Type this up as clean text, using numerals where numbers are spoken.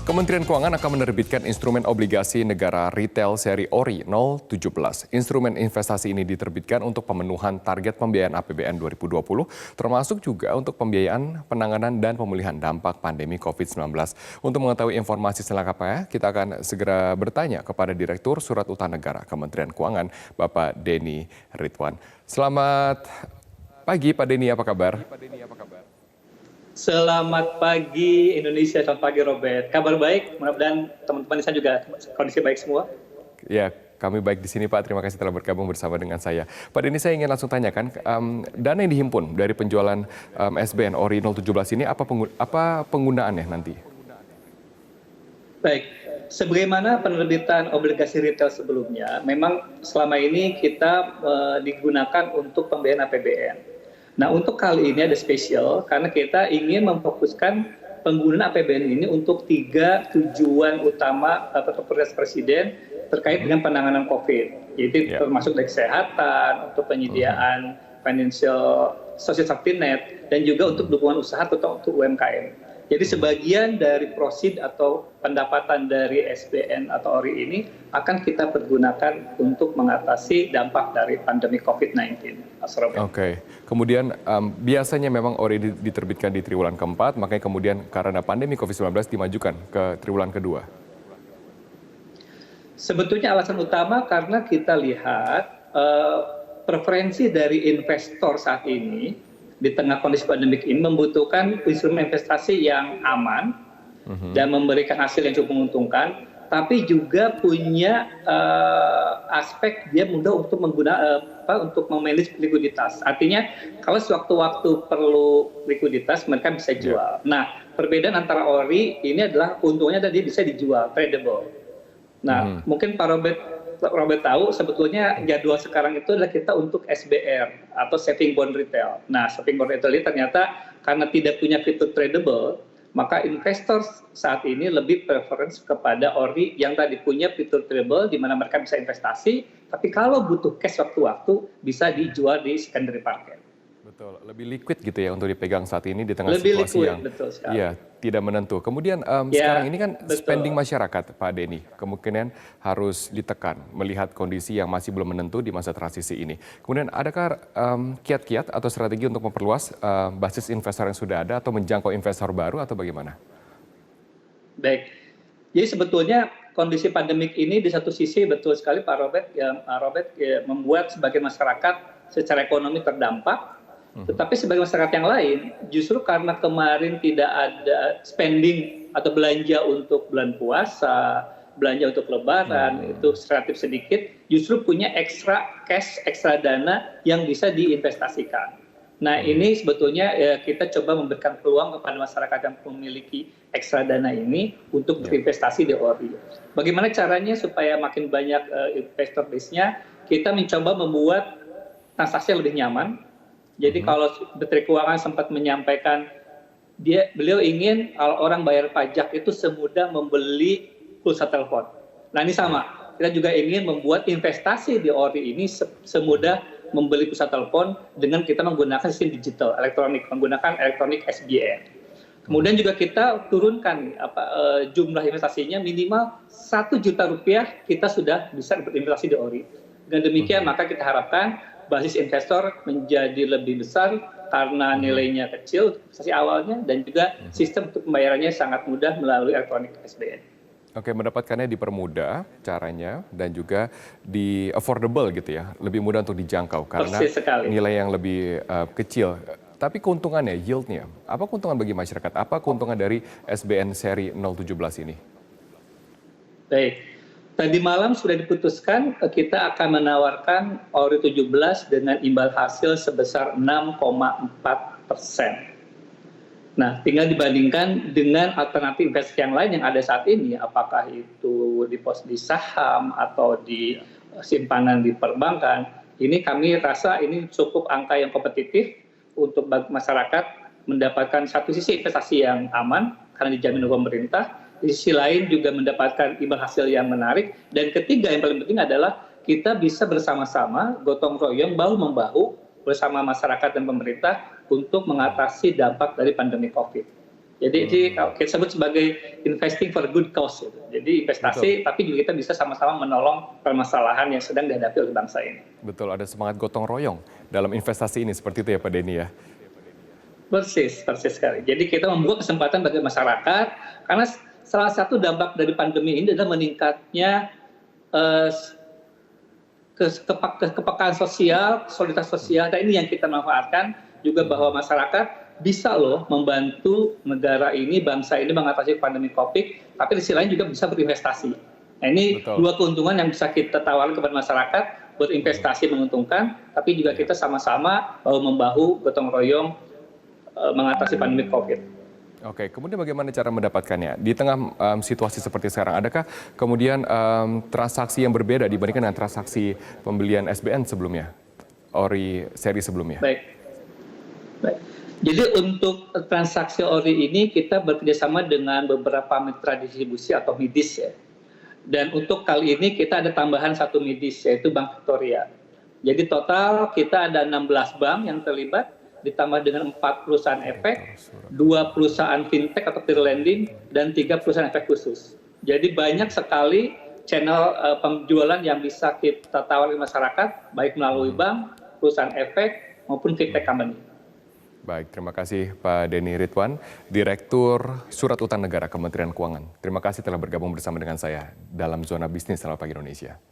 Kementerian Keuangan akan menerbitkan instrumen obligasi negara retail seri ORI 017. Instrumen investasi ini diterbitkan untuk pemenuhan target pembiayaan APBN 2020, termasuk juga untuk pembiayaan penanganan dan pemulihan dampak pandemi COVID-19. Untuk mengetahui informasi selengkapnya, kita akan segera bertanya kepada Direktur Surat Utang Negara Kementerian Keuangan, Bapak Denny Ridwan. Selamat pagi, Pak Denny, apa kabar? Selamat pagi Indonesia, selamat pagi Robert. Kabar baik, mudah-mudahan teman-teman di sana juga kondisi baik semua. Ya, kami baik di sini Pak, terima kasih telah bergabung bersama dengan saya. Pak Denny, saya ingin langsung tanyakan, dana yang dihimpun dari penjualan SBN ORI 017 ini apa penggunaannya nanti? Baik, sebagaimana penerbitan obligasi retail sebelumnya, memang selama ini kita digunakan untuk pembiayaan APBN. Nah, untuk kali ini ada spesial karena kita ingin memfokuskan penggunaan APBN ini untuk 3 tujuan utama atau prioritas Presiden terkait dengan penanganan COVID. Jadi termasuk dari kesehatan, untuk penyediaan financial social safety net, dan juga untuk dukungan usaha atau untuk UMKM. Jadi sebagian dari proceed atau pendapatan dari SBN atau ORI ini akan kita pergunakan untuk mengatasi dampak dari pandemi COVID-19. Oke, kemudian biasanya memang ORI diterbitkan di triwulan keempat, makanya kemudian karena pandemi COVID-19 dimajukan ke triwulan kedua. Sebetulnya alasan utama karena kita lihat preferensi dari investor saat ini di tengah kondisi pandemik ini membutuhkan instrumen investasi yang aman dan memberikan hasil yang cukup menguntungkan, tapi juga punya aspek dia mudah untuk untuk memanage likuiditas. Artinya kalau sewaktu-waktu perlu likuiditas mereka bisa jual. Nah, perbedaan antara ORI ini adalah untungnya dia bisa dijual, tradable. Nah, mungkin Pak Robert tahu sebetulnya jadwal sekarang itu adalah kita untuk SBR atau saving bond retail. Nah, saving bond retail ini ternyata karena tidak punya fitur tradable, maka investor saat ini lebih preference kepada ORI yang tadi punya fitur tradable di mana mereka bisa investasi, tapi kalau butuh cash waktu-waktu bisa dijual di secondary market. Betul, lebih liquid gitu ya untuk dipegang saat ini di tengah situasi yang tidak menentu. Kemudian sekarang ini kan spending masyarakat, Pak Denny, kemungkinan harus ditekan melihat kondisi yang masih belum menentu di masa transisi ini. Kemudian adakah kiat-kiat atau strategi untuk memperluas basis investor yang sudah ada atau menjangkau investor baru atau bagaimana? Baik, jadi sebetulnya kondisi pandemik ini di satu sisi betul sekali Pak Robert, membuat sebagian masyarakat secara ekonomi terdampak. Tetapi sebagai masyarakat yang lain, justru karena kemarin tidak ada spending atau belanja untuk bulan puasa, belanja untuk lebaran, itu relatif sedikit, justru punya ekstra cash, ekstra dana yang bisa diinvestasikan. Nah, ini sebetulnya kita coba memberikan peluang kepada masyarakat yang memiliki ekstra dana ini untuk berinvestasi di ORI. Bagaimana caranya supaya makin banyak investor base-nya, kita mencoba membuat transaksi yang lebih nyaman. Jadi kalau Menteri Keuangan sempat menyampaikan beliau ingin kalau orang bayar pajak itu semudah membeli pulsa telepon. Nah, ini sama. Kita juga ingin membuat investasi di ORI ini semudah membeli pulsa telepon dengan kita menggunakan sistem digital elektronik, menggunakan elektronik SBN. Kemudian juga kita turunkan jumlah investasinya minimal Rp1 juta kita sudah bisa berinvestasi di ORI. Dengan demikian maka kita harapkan basis investor menjadi lebih besar karena nilainya kecil investasi awalnya dan juga sistem untuk pembayarannya sangat mudah melalui elektronik SBN. Oke, mendapatkannya dipermudah caranya dan juga di affordable gitu ya, lebih mudah untuk dijangkau karena nilai yang lebih kecil. Tapi keuntungannya, yieldnya, apa keuntungan bagi masyarakat? Apa keuntungan dari SBN seri 017 ini? Baik. Tadi malam sudah diputuskan kita akan menawarkan ORI 17 dengan imbal hasil sebesar 6,4%. Nah, tinggal dibandingkan dengan alternatif investasi yang lain yang ada saat ini, apakah itu di saham atau di simpanan di perbankan. Ini kami rasa ini cukup angka yang kompetitif untuk masyarakat mendapatkan satu sisi investasi yang aman karena dijamin oleh pemerintah. Di sisi lain juga mendapatkan imbal hasil yang menarik. Dan ketiga yang paling penting adalah kita bisa bersama-sama gotong royong bahu-membahu bersama masyarakat dan pemerintah untuk mengatasi dampak dari pandemi COVID. Jadi kalau kita sebut sebagai investing for good cause. Gitu. Jadi investasi, tapi juga kita bisa sama-sama menolong permasalahan yang sedang dihadapi oleh bangsa ini. Betul, ada semangat gotong royong dalam investasi ini, seperti itu ya Pak Denny ya? Persis sekali. Jadi kita membuka kesempatan bagi masyarakat, karena salah satu dampak dari pandemi ini adalah meningkatnya kepekaan sosial, solidaritas sosial, dan ini yang kita manfaatkan juga bahwa masyarakat bisa loh membantu negara ini, bangsa ini mengatasi pandemi COVID, tapi di sisi lain juga bisa berinvestasi. Nah ini dua keuntungan yang bisa kita tawarkan kepada masyarakat, berinvestasi menguntungkan, tapi juga kita sama-sama bahu-membahu, gotong royong mengatasi pandemi COVID. Oke, kemudian bagaimana cara mendapatkannya? Di tengah situasi seperti sekarang, adakah kemudian transaksi yang berbeda dibandingkan dengan transaksi pembelian SBN sebelumnya? Ori seri sebelumnya? Baik. Jadi untuk transaksi ori ini kita bekerjasama dengan beberapa mitra distribusi atau midis ya. Dan untuk kali ini kita ada tambahan satu midis yaitu Bank Victoria. Jadi total kita ada 16 bank yang terlibat, ditambah dengan 4 perusahaan efek, 2 perusahaan fintech atau peer lending, dan 3 perusahaan efek khusus. Jadi banyak sekali channel penjualan yang bisa kita tawarkan masyarakat, baik melalui bank, perusahaan efek, maupun fintech company. Baik, terima kasih Pak Denny Ridwan, Direktur Surat Utang Negara Kementerian Keuangan. Terima kasih telah bergabung bersama dengan saya dalam Zona Bisnis Selamat Pagi Indonesia.